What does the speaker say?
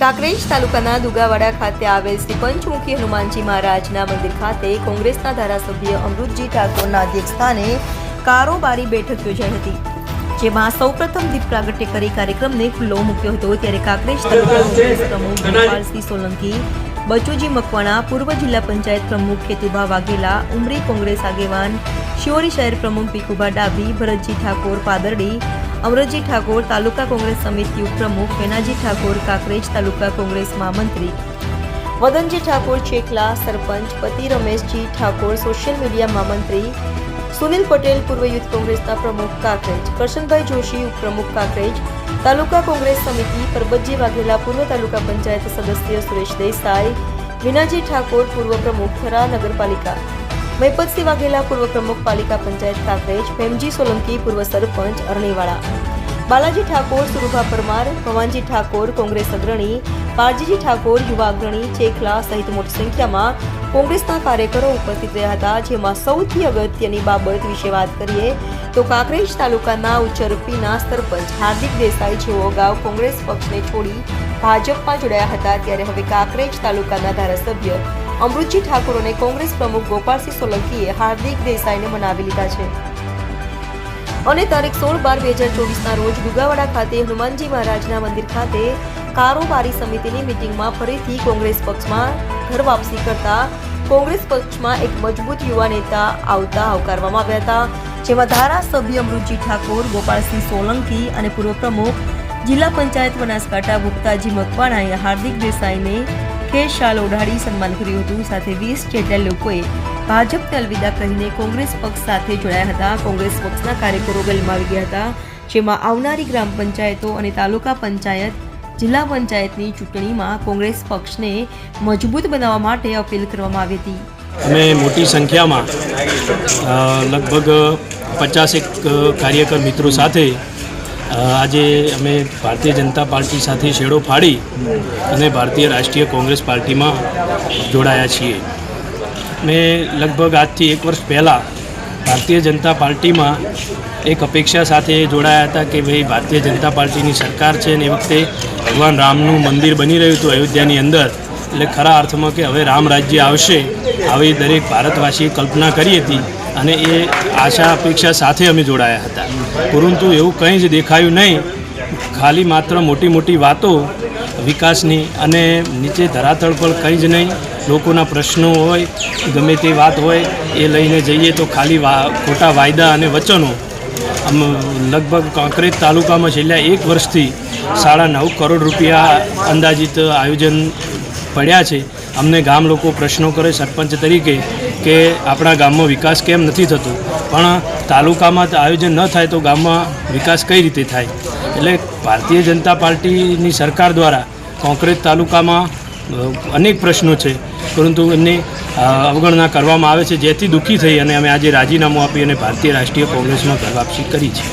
કાંકરેજ તાલુકાના દુગાવાડા ખાતે આવેલ શ્રી પંચમુખી હનુમાનજી મહારાજના મંદિર ખાતે કોંગ્રેસના ધારાસભ્ય અમૃતજી ઠાકોરના અધ્યક્ષસ્થાને કારોબારી બેઠક યોજાઈ હતી, જેમાં સૌપ્રથમ દીપ પ્રાગટ્ય કરી કાર્યક્રમને ખુલ્લો મૂક્યો હતો। ત્યારે કાંકરેજ તાલુકા કોંગ્રેસ પ્રમુખ ગોપાલસિંહ સોલંકી, બચુજી મકવાણા, પૂર્વ જિલ્લા પંચાયત પ્રમુખ કેતુભા વાઘેલા, ઉમરી કોંગ્રેસ આગેવાન શિહોરી શહેર પ્રમુખ ભીખુભા ડાભી, ભરતજી ઠાકોર પાદરડી, અમરતજી ઠાકોર, તાલુકા કોંગ્રેસ સમિતિ ઉપપ્રમુખ વેનાજી ઠાકોર, કાંકરેજ તાલુકા કોંગ્રેસ મહામંત્રી વદનજી ઠાકોર ચેખલા, સરપંચ પતિ રમેશજી ઠાકોર, સોશિયલ મીડિયા મહામંત્રી સુનિલ પટેલ, પૂર્વ યુથ કોંગ્રેસના પ્રમુખ કાંકરેજ કરશનભાઈ જોશી, ઉપપ્રમુખ કાંકરેજ તાલુકા કોંગ્રેસ સમિતિ પરબતજી વાઘેલા, પૂર્વ તાલુકા પંચાયત સદસ્ય સુરેશ દેસાઈ, વિનાજી ઠાકોર, પૂર્વ પ્રમુખ થરા નગરપાલિકા, મહિપતસિંહ વાઘેલા, પૂર્વ પ્રમુખ પાલિકા પંચાયત કાંકરેજ, ભેમજી સોલંકી, પૂર્વ સરપંચ અરણીવાડા, બાલાજી ઠાકોર, સુરુભા પરમાર, ભવાનજી ઠાકોર, કોંગ્રેસ અગ્રણી, પારજીજી ઠાકોર, યુવા અગ્રણી ચેખલા સહિત મોટી સંખ્યામાં કોંગ્રેસના કાર્યકરો ઉપસ્થિત રહ્યા હતા। જેમાં સૌથી અગત્યની બાબત વિશે વાત કરીએ તો કાંકરેજ તાલુકાના ઉચ્ચરપીના સરપંચ હાર્દિક દેસાઈ, જેઓ અગાઉ કોંગ્રેસ પક્ષને છોડી ભાજપમાં જોડાયા હતા, ત્યારે હવે કાંકરેજ તાલુકાના ધારાસભ્ય અમૃતજી ઠાકોર અને કોંગ્રેસ પ્રમુખ ગોપાલસિંહ સોલંકીએ હાર્દિક દેસાઈને મનાવી લીધા છે અને તારીખ 16/12/2024ના રોજ દુગાવાડા ખાતે હનુમાનજી મહારાજના મંદિર ખાતે કારોબારી સમિતિની મીટિંગમાં ફરીથી કોંગ્રેસ પક્ષમાં ઘર વાપસી કરતા કોંગ્રેસ પક્ષમાં એક મજબૂત યુવા નેતા આવતા આવકારવામાં આવ્યા હતા, જેમાં ધારાસભ્ય અમૃતજી ઠાકોર, ગોપાલસિંહ સોલંકી અને પૂર્વ પ્રમુખ જિલ્લા પંચાયત બનાસકાંઠા ભુક્તાજી મકવાણાએ હાર્દિક દેસાઈને કેશ શાલ ઓઢાડી સન્માન કર્યું હતું। સાથે 20 જેટલા લોકોએ ભાજપને અલવિદા કહીને કોંગ્રેસ પક્ષ સાથે જોડાયા હતા। કોંગ્રેસ પક્ષના કાર્યકરો ગલમાં આવી ગયા હતા, જેમાં આવનારી ગ્રામ પંચાયતો અને તાલુકા પંચાયત, જિલ્લા પંચાયતની ચૂંટણીમાં કોંગ્રેસ પક્ષને મજબૂત બનાવવા માટે અપીલ કરવામાં આવી હતી। અમે મોટી સંખ્યામાં લગભગ 50 કાર્યકર મિત્રો સાથે આજે અમે ભારતીય જનતા પાર્ટી સાથે છેડો ફાડી અને ભારતીય રાષ્ટ્રીય કોંગ્રેસ પાર્ટીમાં જોડાયા છીએ। મેં લગભગ આજથી 1 વર્ષ પહેલાં ભારતીય જનતા પાર્ટીમાં એક અપેક્ષા સાથે જોડાયા હતા કે ભાઈ ભારતીય જનતા પાર્ટીની સરકાર છે અને એ વખતે ભગવાન રામનું મંદિર બની રહ્યું હતું અયોધ્યાની અંદર, એટલે ખરા અર્થમાં કે હવે રામ રાજ્ય આવશે આવી દરેક ભારતવાસીએ કલ્પના કરી હતી અને એ આશા અપેક્ષા સાથે અમે જોડાયા હતા। પરંતુ એવું કંઈ જ દેખાયું નહીં, ખાલી માત્ર મોટી મોટી વાતો વિકાસની અને નીચે ધરાતળ પર કંઈ જ નહીં। લોકોના પ્રશ્નો હોય, ગમે તે વાત હોય એ લઈને જઈએ તો ખાલી ખોટા વાયદા અને વચનો। લગભગ કાંકરેજ તાલુકામાં છેલ્લા 1 વર્ષથી 9.5 કરોડ રૂપિયા અંદાજિત આયોજન પડ્યા છે। અમને ગામ લોકો પ્રશ્નો કરે સરપંચ તરીકે કે આપણા ગામમાં વિકાસ કેમ નથી થતો, પણ તાલુકામાં આયોજન ન થાય તો ગામમાં વિકાસ કઈ રીતે થાય? એટલે ભારતીય જનતા પાર્ટીની સરકાર દ્વારા કાંકરેજ તાલુકામાં અનેક પ્રશ્નો છે, પરંતુ એમની અવગણના કરવામાં આવે છે, જેથી દુઃખી થઈ અને અમે આજે રાજીનામું આપી અને ભારતીય રાષ્ટ્રીય કોંગ્રેસમાં ઘર વાપસી કરી છે।